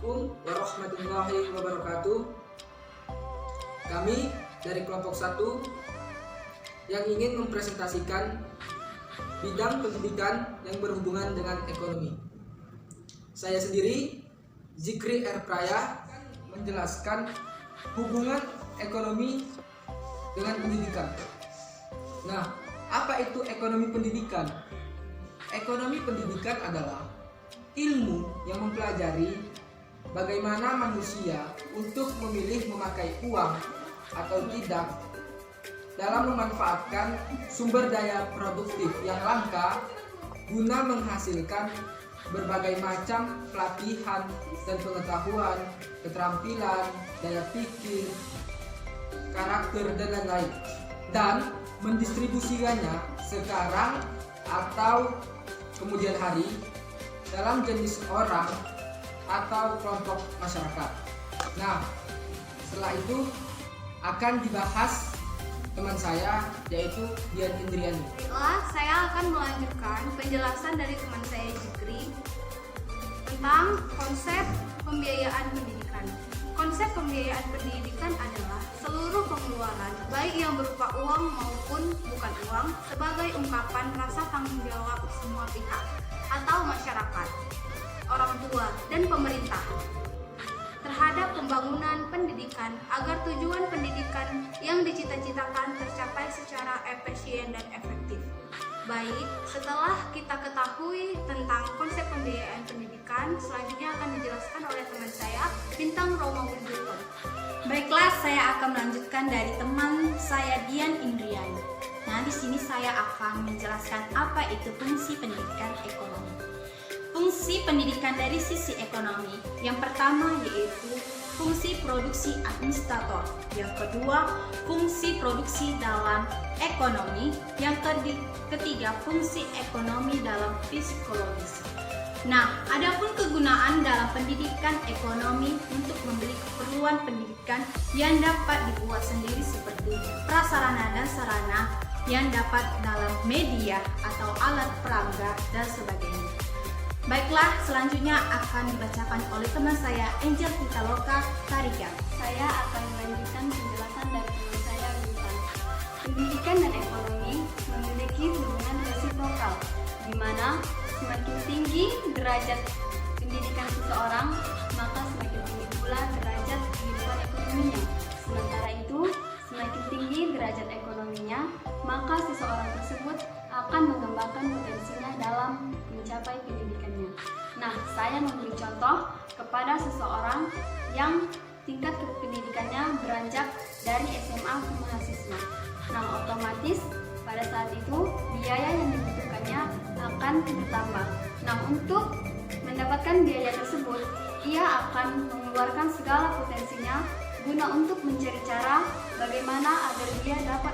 Assalamualaikum warahmatullahi wabarakatuh. Kami dari kelompok 1 yang ingin mempresentasikan bidang pendidikan yang berhubungan dengan ekonomi. Saya sendiri, Zikri R. Praya, menjelaskan hubungan ekonomi dengan pendidikan. Nah, apa itu ekonomi pendidikan? Ekonomi pendidikan adalah ilmu yang mempelajari bagaimana manusia untuk memilih memakai uang atau tidak dalam memanfaatkan sumber daya produktif yang langka guna menghasilkan berbagai macam pelatihan dan pengetahuan, keterampilan, daya pikir, karakter, dan lain-lain, dan mendistribusikannya sekarang atau kemudian hari dalam jenis orang atau kelompok masyarakat. Nah, setelah itu akan dibahas teman saya, yaitu Dian Indriani. Baiklah, saya akan melanjutkan penjelasan dari teman saya Zikri tentang konsep pembiayaan pendidikan. Konsep pembiayaan pendidikan adalah seluruh pengeluaran, baik yang berupa uang maupun bukan uang, sebagai ungkapan rasa tanggung jawab semua pihak atau masyarakat, orang tua, dan pemerintah terhadap pembangunan pendidikan agar tujuan pendidikan yang dicita-citakan tercapai secara efisien dan efektif. Baik, setelah kita ketahui tentang konsep pembiayaan pendidikan, selanjutnya akan dijelaskan oleh teman saya, Bintang Roma Widodo. Baiklah, saya akan melanjutkan dari teman saya Dian Indriani. Nah, di sini saya akan menjelaskan apa itu fungsi pendidikan ekonomi. Fungsi pendidikan dari sisi ekonomi, yang pertama yaitu fungsi produksi administrator, yang kedua fungsi produksi dalam ekonomi, yang ketiga fungsi ekonomi dalam psikologis. Nah, adapun kegunaan dalam pendidikan ekonomi untuk membeli keperluan pendidikan yang dapat dibuat sendiri seperti prasarana dan sarana yang dapat dalam media atau alat perangga dan sebagainya. Baiklah, selanjutnya akan dibacakan oleh teman saya Angel Pitaloka Tarigan. Saya akan melanjutkan penjelasan dari teman saya Bintang. Pendidikan dan ekonomi memiliki hubungan resiprokal, di mana semakin tinggi derajat pendidikan seseorang, maka semakin tinggi pula derajat kehidupan ekonominya. Sementara itu, semakin tinggi derajat ekonominya, maka seseorang tersebut akan mengembangkan potensinya dalam mencapai pendidikannya. Nah, saya memberi contoh kepada seseorang yang tingkat pendidikannya beranjak dari SMA ke mahasiswa. Nah, otomatis pada saat itu biaya yang dibutuhkannya akan bertambah. Nah, untuk mendapatkan biaya tersebut, ia akan mengeluarkan segala potensinya guna untuk mencari cara bagaimana agar dia dapat